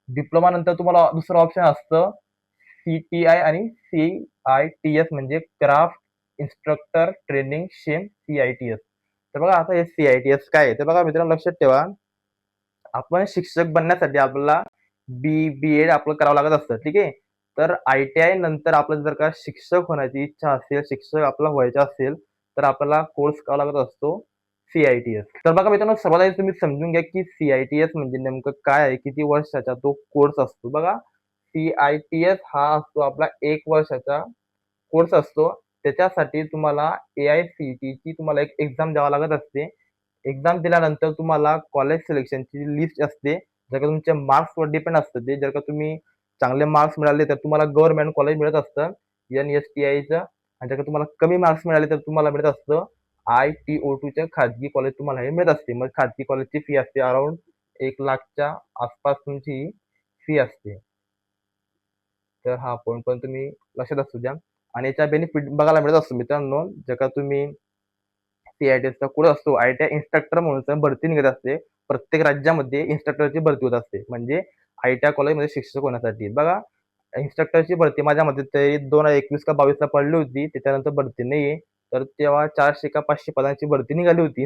Diploma नंतर तुम्हाला दुसरं ऑप्शन असतं CTI आणि CITS म्हणजे क्राफ्ट इन्स्ट्रक्टर ट्रेनिंग शेम CITS. तर बघा आता हे CITS काय आहे? तर बघा मित्रांनो लक्षात ठेवा, आपण शिक्षक बनण्यासाठी आपल्याला B.एड आपलं करावं लागत असतं, ठीक आहे. तर ITI नंतर आपल्याला जर का शिक्षक होण्याची इच्छा असेल, शिक्षक आपल्याला व्हायचं असेल, तर आपल्याला कोर्स करावा लागत असतो CITS. तर बघा मित्रांनो सर्वात आधी तुम्ही समजून घ्या, की CITS म्हणजे नेमकं काय आहे? किती वर्षाचा तो कोर्स असतो? बघा CITS हा असतो आपला 1 वर्षाचा कोर्स असतो. त्याच्यासाठी तुम्हाला AICTEची तुम्हाला एक एक्झाम द्यावी लागत असते. एक्झाम दिल्यानंतर तुम्हाला कॉलेज सिलेक्शनची लिस्ट असते. जर का तुमच्या मार्क्सवर डिपेंड असतं ते. जर का तुम्ही चांगले मार्क्स मिळाले तर तुम्हाला गव्हर्नमेंट कॉलेज मिळत असतं NSTIचं आणि जर का तुम्हाला कमी मार्क्स मिळाले तर तुम्हाला मिळत असतं ITO2चं खाजगी कॉलेज तुम्हाला हे मिळत असते. मग खाजगी कॉलेजची फी असते अराउंड 1,00,000च्या आसपास तुमची फी असते. तर हा पॉइंट पण तुम्ही लक्षात असू द्या आणि याचा बेनिफिट बघायला मिळत असतो मित्रांनो. जर का तुम्ही CITचा कोर्स असतो. ITI इन्स्ट्रक्टर म्हणून भरती निघत असते. प्रत्येक राज्यामध्ये इन्स्ट्रक्टरची भरती होत असते. म्हणजे ITI कॉलेजमध्ये शिक्षक होण्यासाठी. बघा इन्स्ट्रक्टरची भरती माझ्या मते तरी 2021 का 22ला पडली होती. त्याच्यानंतर भरती नाहीये. तर तेव्हा 400 का 500 पदांची भरती निघाली होती.